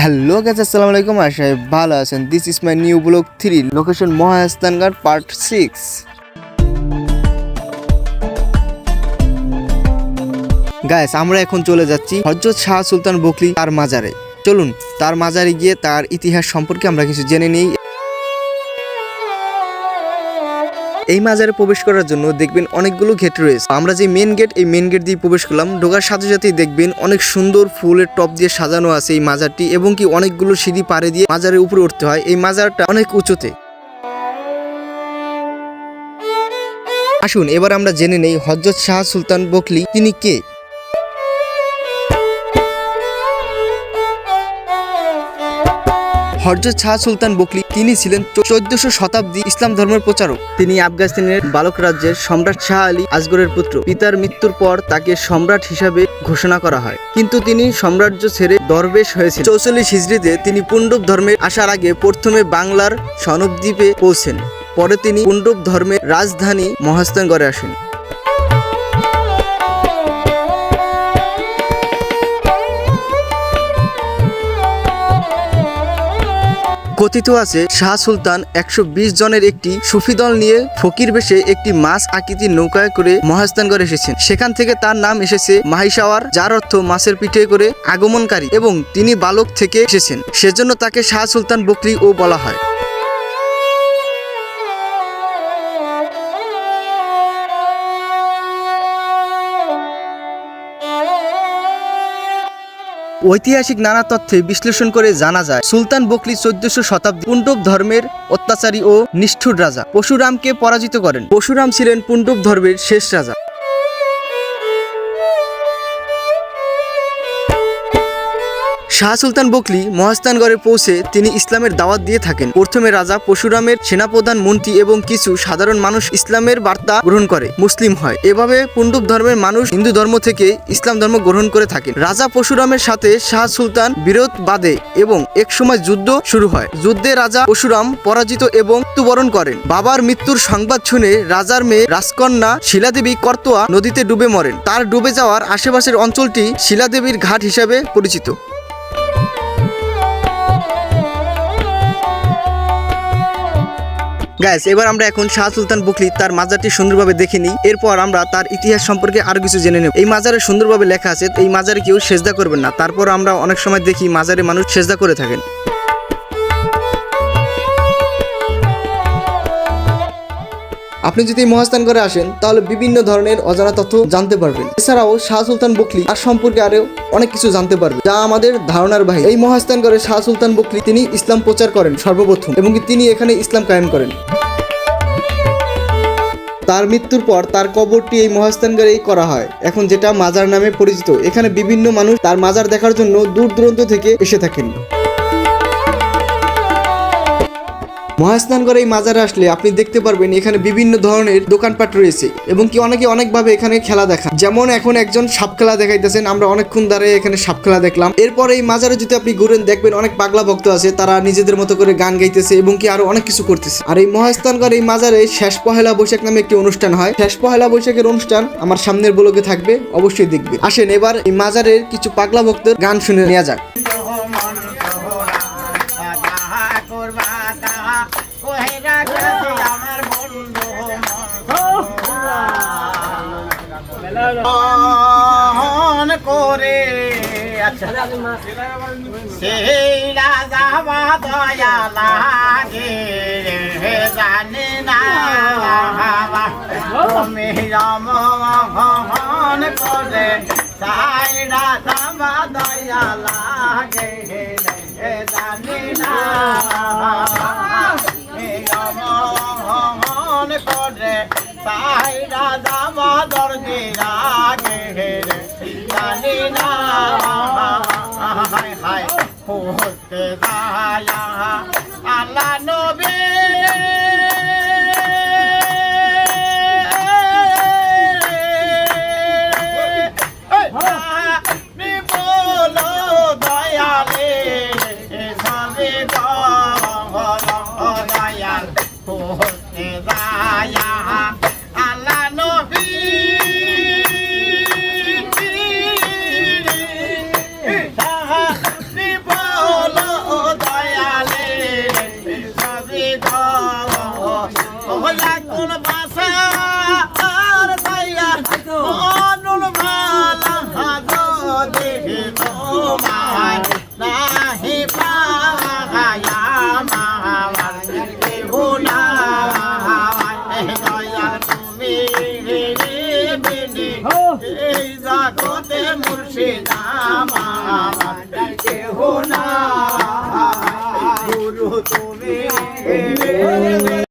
Hello guys, আসসালামু আলাইকুম। আশা করি ভালো আছেন। This is my new blog 3, location Mahasthangarh part 6। Guys, আমরা এখন চলে যাচ্ছি হযরত শাহ সুলতান বকলী তার মাজারে। চলুন তার মাজারে গিয়ে তার ইতিহাস সম্পর্কে আমরা কিছু জেনে নিই। এই মাজারে প্রবেশ করার জন্য দেখবেন অনেকগুলো গেট রয়েছে। আমরা যে মেন গেট, এই মেন গেট দিয়ে প্রবেশ করলাম। ঢোকার সাথে সাথেই দেখবেন অনেক সুন্দর ফুলের টপ দিয়ে সাজানো আছে এই মাজারটি, এবং কি অনেকগুলো সিঁড়ি পাড়ে দিয়ে মাজারের উপরে উঠতে হয়। এই মাজারটা অনেক উঁচুতে। আসুন এবার আমরা জেনে নেই হযরত শাহ সুলতান বকলী তিনি কে। হযরত শাহ সুলতান বকলী তিনি ছিলেন 1400 শতাব্দী ইসলাম ধর্মের প্রচারক। তিনি আফগানিস্তানের বালক রাজ্যের সম্রাট শাহ আলী আসগরের পুত্র। পিতার মৃত্যুর পর তাকে সম্রাট হিসাবে ঘোষণা করা হয়, কিন্তু তিনি সাম্রাজ্য ছেড়ে দরবেশ হয়েছিলেন। 44 হিজরিতে তিনি পুণ্ডব ধর্মে আসার আগে প্রথমে বাংলার সনবদ্বীপে পৌঁছেন। পরে তিনি পুণ্ডব ধর্মের রাজধানী মহাস্থানগড়ে আসেন। কথিত আছে শাহ সুলতান 120 জনের একটি সুফি দল নিয়ে ফকির বেশে একটি মাছ আকৃতির নৌকায় করে মহাস্থানগড়ে এসেছেন। সেখান থেকে তার নাম এসেছে মাহিসাওয়ার, যার অর্থ মাছের পিঠে করে আগমনকারী, এবং তিনি বালক থেকে এসেছেন, সেজন্য তাকে শাহ সুলতান বকলী ও বলা হয়। ঐতিহাসিক নানা তথ্যে বিশ্লেষণ করে জানা যায় সুলতান বকলী 1400 শতাব্দী পুণ্ডব ধর্মের অত্যাচারী ও নিষ্ঠুর রাজা পরশুরামকে পরাজিত করেন। পরশুরাম ছিলেন পুণ্ডব ধর্মের শেষ রাজা। শাহ সুলতান বকলী মহাস্থানগড়ে পৌঁছে তিনি ইসলামের দাওয়াত দিয়ে থাকেন। প্রথমে রাজা পরশুরামের সেনাপ্রধান, মন্ত্রী এবং কিছু সাধারণ মানুষ ইসলামের বার্তা গ্রহণ করে মুসলিম হয়। এভাবে পুণ্ডব ধর্মের মানুষ হিন্দু ধর্ম থেকে ইসলাম ধর্ম গ্রহণ করে থাকেন। রাজা পরশুরামের সাথে শাহ সুলতান বিরোধ বাঁধে এবং একসময় যুদ্ধ শুরু হয়। যুদ্ধে রাজা পরশুরাম পরাজিত এবং মৃত্যুবরণ করেন। বাবার মৃত্যুর সংবাদ শুনে রাজার মেয়ে রাজকন্যা শিলাদেবী করতোয়া নদীতে ডুবে মরেন। তার ডুবে যাওয়ার আশেপাশের অঞ্চলটি শিলাদেবীর ঘাট হিসেবে পরিচিত। গাইস, এবার আমরা এখন শাহ সুলতান বকলী তার মাজারটি সুন্দরভাবে দেখে নিই। এরপর আমরা তার ইতিহাস সম্পর্কে আরো কিছু জেনে নেব। এই মাজারে সুন্দরভাবে লেখা আছে এই মাজারে কেউ সেজদা করবেন না। তারপর আমরা অনেক সময় দেখি মাজারে মানুষ সেজদা করে থাকেন। আপনি যদি মহাস্থানগড়ে আসেন তাহলে বিভিন্ন ধরনের অজানা তথ্য জানতে পারবেন। এছাড়াও শাহ সুলতান বকলী তার সম্পর্কে আরো অনেক কিছু জানতে পারবেন, যা আমাদের ধারণার বাহিরে। এই মহাস্থানগড়ে শাহ সুলতান বকলী তিনি ইসলাম প্রচার করেন সর্বপ্রথম, এবং তিনি এখানে ইসলাম কায়েম করেন। তার মৃত্যুর পর তার কবরটি এই মহাস্থানগড়েই করা হয়, এখন যেটা মাজার নামে পরিচিত। এখানে বিভিন্ন মানুষ তার মাজার দেখার জন্য দূর দূরান্ত থেকে এসে থাকেন। মহাস্থানগড়ে এই মাজারে আসলে আপনি দেখতে পারবেন এখানে বিভিন্ন ধরনের দোকানপাট রয়েছে, এবং কি অনেকে অনেকভাবে এখানে খেলা দেখা, যেমন এখন একজন সাপ খেলা দেখাইতেছেন। আমরা অনেকক্ষণ দাঁড়িয়ে এখানে সাপ খেলা দেখলাম। এরপর এই মাজারে যদি আপনি ঘুরেন দেখবেন অনেক পাগলা ভক্ত আছে, তারা নিজেদের মতো করে গান গাইতেছে এবং কি আরো অনেক কিছু করতেছে। আর এই মহাস্থানগড় এই মাজারে শেষ পহেলা বৈশাখ নামে একটি অনুষ্ঠান হয়। শেষ পহেলা বৈশাখের অনুষ্ঠান আমার সামনের ব্লগে থাকবে, অবশ্যই দেখবে। আসেন এবার এই মাজারের কিছু পাগলা ভক্তের গান শুনে নেওয়া যাক। করে সেই রাজা দয়া লাগে জানি না তুমি রমন করে তাই রাজা দয়া লাগে জানি না রমন করে তাই রাজা মাদর দিলাগে জানি না হায় হায় হতে দায়া আল্লাহ নবী বলো দয়ালে সবে দয়াল হতে দায়া আল্লাহ নবী বল মুর্শিদ আমার